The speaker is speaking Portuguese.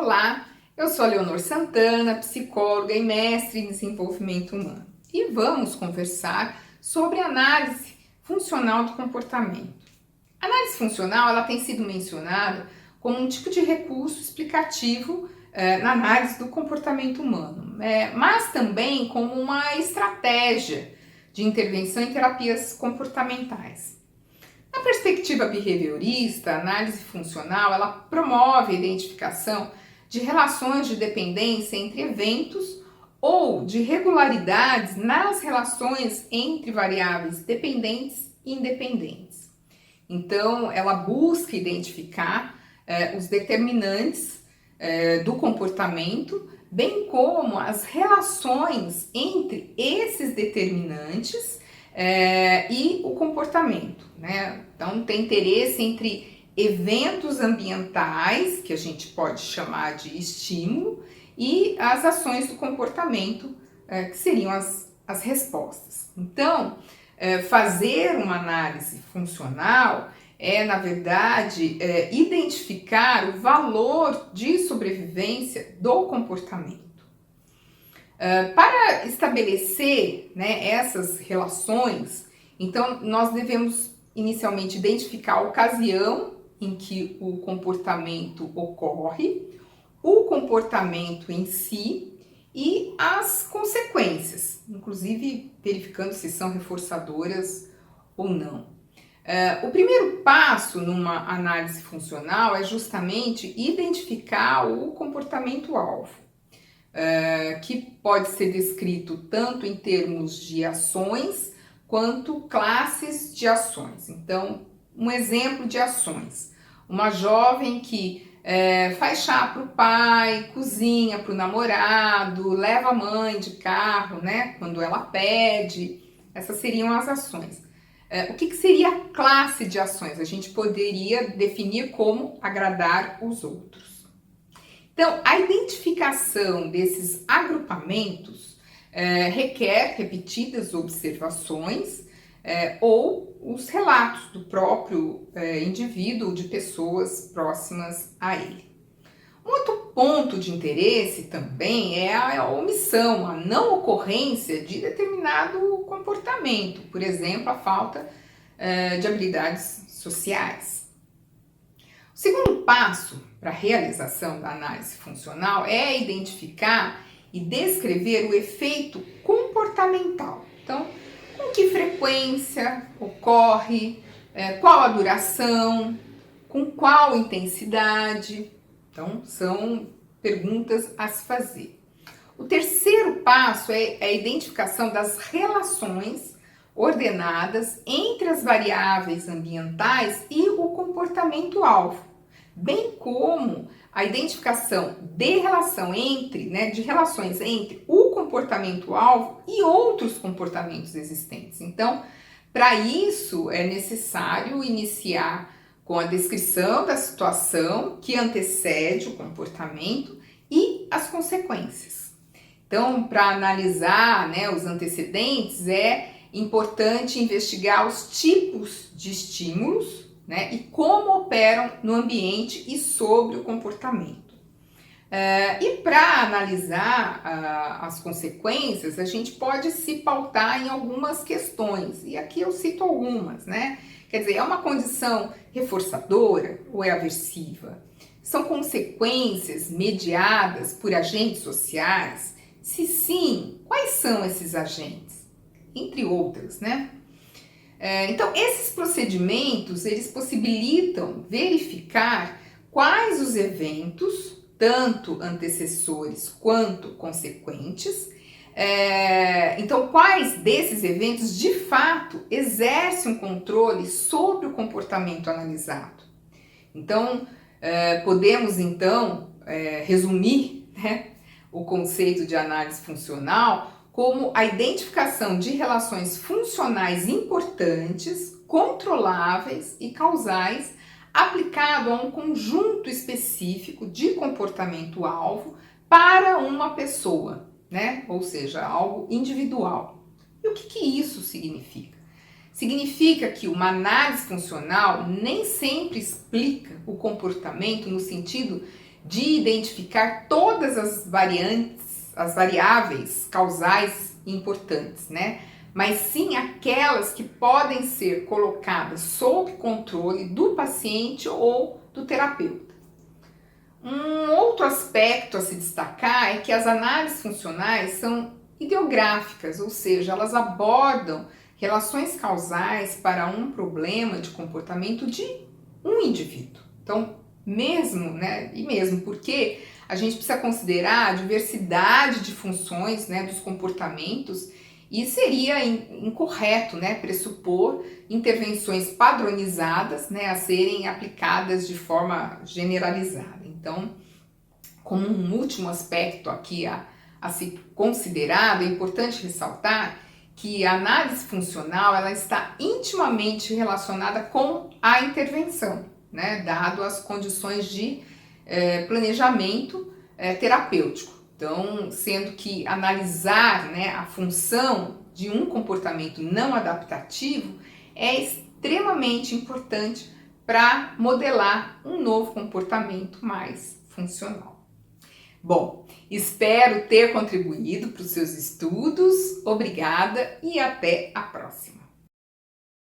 Olá, eu sou a Leonor Santana, psicóloga e mestre em desenvolvimento humano. E vamos conversar sobre análise funcional do comportamento. A análise funcional ela tem sido mencionada como um tipo de recurso explicativo na análise do comportamento humano, mas também como uma estratégia de intervenção em terapias comportamentais. Na perspectiva behaviorista, a análise funcional ela promove a identificação de relações de dependência entre eventos ou de regularidades nas relações entre variáveis dependentes e independentes. Então, ela busca identificar os determinantes do comportamento, bem como as relações entre esses determinantes e o comportamento, né? Então, tem interesse entre eventos ambientais, que a gente pode chamar de estímulo, e as ações do comportamento, que seriam as respostas. Então, fazer uma análise funcional na verdade, identificar o valor de sobrevivência do comportamento. Para estabelecer, né, essas relações, então nós devemos inicialmente identificar a ocasião em que o comportamento ocorre, o comportamento em si e as consequências, inclusive verificando se são reforçadoras ou não. O primeiro passo numa análise funcional é justamente identificar o comportamento-alvo, que pode ser descrito tanto em termos de ações quanto classes de ações. Então, um exemplo de ações: uma jovem que faz chá para o pai, cozinha para o namorado, leva a mãe de carro, né, quando ela pede. Essas seriam as ações. O que seria a classe de ações? A gente poderia definir como agradar os outros. Então, a identificação desses agrupamentos requer repetidas observações ou os relatos do próprio indivíduo ou de pessoas próximas a ele. Um outro ponto de interesse também é a omissão, a não ocorrência de determinado comportamento, por exemplo, a falta de habilidades sociais. O segundo passo para a realização da análise funcional é identificar e descrever o efeito comportamental. Então, com que frequência ocorre, qual a duração, com qual intensidade. Então, são perguntas a se fazer. O terceiro passo é a identificação das relações ordenadas entre as variáveis ambientais e o comportamento-alvo, bem como a identificação de relações entre o comportamento-alvo e outros comportamentos existentes. Então, para isso é necessário iniciar com a descrição da situação que antecede o comportamento e as consequências. Então, para analisar, né, os antecedentes, é importante investigar os tipos de estímulos, né, e como operam no ambiente e sobre o comportamento. E para analisar as consequências, a gente pode se pautar em algumas questões, e aqui eu cito algumas, né? Quer dizer, é uma condição reforçadora ou é aversiva? São consequências mediadas por agentes sociais? Se sim, quais são esses agentes? Entre outras, né? Então, esses procedimentos, eles possibilitam verificar quais os eventos, tanto antecessores quanto consequentes, então, quais desses eventos, de fato, exercem um controle sobre o comportamento analisado. Então, podemos, então, resumir, né, o conceito de análise funcional como a identificação de relações funcionais importantes, controláveis e causais, aplicado a um conjunto específico de comportamento-alvo para uma pessoa, né? Ou seja, algo individual. E o que isso significa? Significa que uma análise funcional nem sempre explica o comportamento no sentido de identificar todas as variantes, as variáveis causais importantes, né? Mas sim aquelas que podem ser colocadas sob controle do paciente ou do terapeuta. Um outro aspecto a se destacar é que as análises funcionais são ideográficas, ou seja, elas abordam relações causais para um problema de comportamento de um indivíduo. Então, mesmo porque a gente precisa considerar a diversidade de funções, né, dos comportamentos, e seria incorreto, né, pressupor intervenções padronizadas, né, a serem aplicadas de forma generalizada. Então, como um último aspecto aqui a se considerar, é importante ressaltar que a análise funcional ela está intimamente relacionada com a intervenção, né, dado as condições de planejamento terapêutico. Então, sendo que analisar, né, a função de um comportamento não adaptativo é extremamente importante para modelar um novo comportamento mais funcional. Bom, espero ter contribuído para os seus estudos. Obrigada e até a próxima!